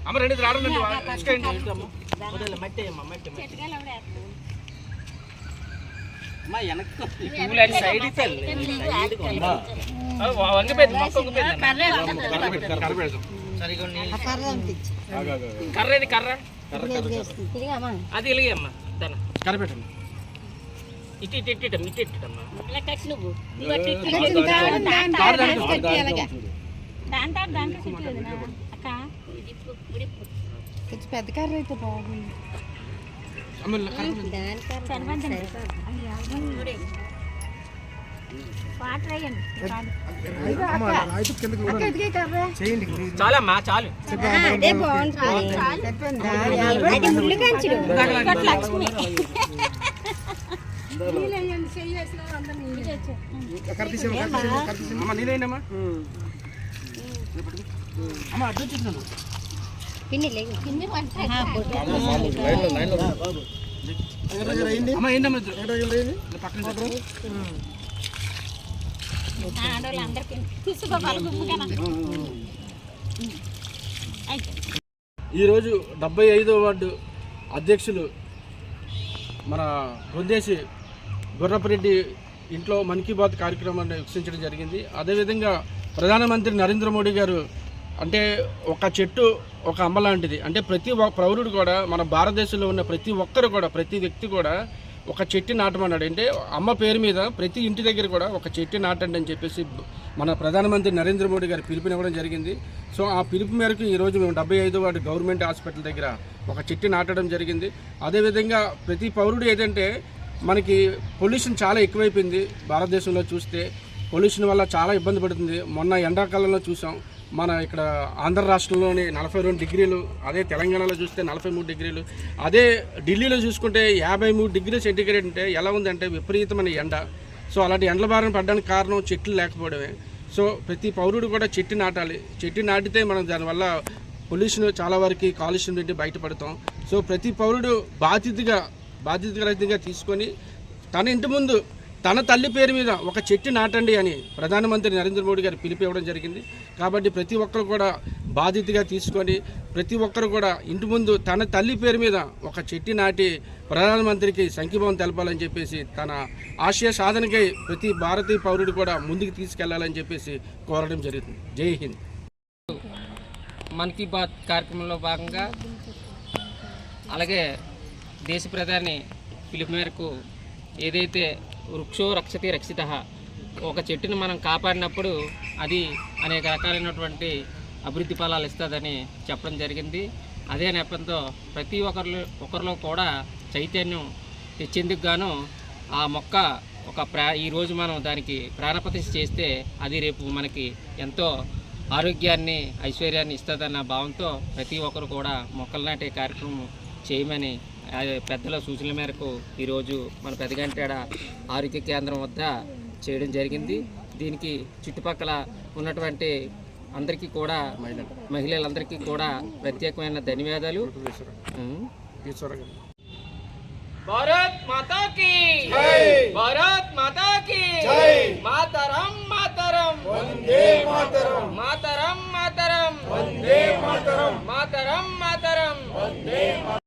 అమ్మ రెండు రావడం కర్ర కర్ర అది ఇలాగేమ్మా దాని కర్ర పెట్టండి ఇటు ఇటు ఇట్టమ్మా ఇటు ఇట్టమ్మా పెద్ద కర్ర అయితే బాగుంది. చాలమ్మా చాలు నీళ్ళేనమ్మా అమ్మ అడ్డు చూస్తున్నాను ఈరోజు 75వ వార్డు అధ్యక్షులు మన గొందేసి గుర్రపరెడ్డి ఇంట్లో మన్ కీ బాత్ కార్యక్రమాన్ని వీక్షించడం జరిగింది. అదేవిధంగా ప్రధానమంత్రి నరేంద్ర మోడీ గారు అంటే ఒక చెట్టు ఒక అమ్మ లాంటిది. అంటే ప్రతి పౌరుడు కూడా మన భారతదేశంలో ఉన్న ప్రతి ఒక్కరు కూడా ప్రతి వ్యక్తి కూడా ఒక చెట్టు నాటమన్నాడు. అంటే అమ్మ పేరు మీద ప్రతి ఇంటి దగ్గర కూడా ఒక చెట్టు నాటండి అని చెప్పేసి మన ప్రధానమంత్రి నరేంద్ర మోడీ గారు పిలుపునివ్వడం జరిగింది. సో ఆ పిలుపు మేరకు ఈరోజు మేము 75వ వార్డు గవర్నమెంట్ హాస్పిటల్ దగ్గర ఒక చెట్టు నాటడం జరిగింది. అదేవిధంగా ప్రతి పౌరుడు ఏంటంటే మనకి పొల్యూషన్ చాలా ఎక్కువైపోయింది. భారతదేశంలో చూస్తే పొల్యూషన్ వల్ల చాలా ఇబ్బంది పడుతుంది. మొన్న ఎండాకాలంలో చూసాం మన ఇక్కడ ఆంధ్ర రాష్ట్రంలోని 42 డిగ్రీలు, అదే తెలంగాణలో చూస్తే 43 డిగ్రీలు, అదే ఢిల్లీలో చూసుకుంటే 53 డిగ్రీల సెంటీగ్రేడ్. అంటే ఎలా ఉందంటే విపరీతమైన ఎండ. సో అలాంటి ఎండల బారిన పడడానికి కారణం చెట్లు లేకపోవడమే. సో ప్రతి పౌరుడు కూడా చెట్టు నాటాలి. చెట్టు నాటితే మనం దానివల్ల పొల్యూషన్ చాలా వరకు కాలుష్యం నుండి బయటపడతాం. సో ప్రతి పౌరుడు బాధ్యతగా తీసుకొని తన ఇంటి ముందు తన తల్లి పేరు మీద ఒక చెట్టు నాటండి అని ప్రధానమంత్రి నరేంద్ర మోడీ గారు పిలుపు ఇవ్వడం జరిగింది. కాబట్టి ప్రతి ఒక్కరు కూడా బాధ్యతగా తీసుకొని ప్రతి ఒక్కరు కూడా ఇంటి ముందు తన తల్లి పేరు మీద ఒక చెట్టు నాటి ప్రధానమంత్రికి సంఘీభావం తెలపాలని చెప్పేసి తన ఆశయ సాధనకై ప్రతి భారతీయ పౌరుడు కూడా ముందుకు తీసుకెళ్లాలని చెప్పేసి కోరడం జరుగుతుంది. జై హింద్. మన్ కీ బాత్ కార్యక్రమంలో భాగంగా అలాగే దేశ ప్రధాని పిలుపు మేరకు ఏదైతే వృక్షో రక్షతి రక్షిత, ఒక చెట్టును మనం కాపాడినప్పుడు అది అనేక రకాలైనటువంటి అభివృద్ధి ఫలాలు ఇస్తుందని చెప్పడం జరిగింది. అదే నేపథ్యంతో ప్రతి ఒక్కరిలో కూడా చైతన్యం తెచ్చేందుకు గాను ఆ మొక్క ఈరోజు మనం దానికి ప్రాణప్రతిష్ఠ చేస్తే అది రేపు మనకి ఎంతో ఆరోగ్యాన్ని ఐశ్వర్యాన్ని ఇస్తుందన్న భావంతో ప్రతి ఒక్కరు కూడా మొక్కలు నాటే కార్యక్రమం చేయమని పెద్దల సూచనల మేరకు ఈరోజు మన పెదగంటేడ ఆరోగ్య కేంద్రం వద్ద చేయడం జరిగింది. దీనికి చుట్టుపక్కల ఉన్నటువంటి అందరికీ కూడా మహిళలందరికీ కూడా ప్రత్యేకమైన ధన్యవాదాలు. భారత్ మాతా కీ జై, భారత్ మాతా కీ జై, మాతరం మాతరం వందే మాతరం, మాతరం మాతరం వందే మాతరం, మాతరం మాతరం వందే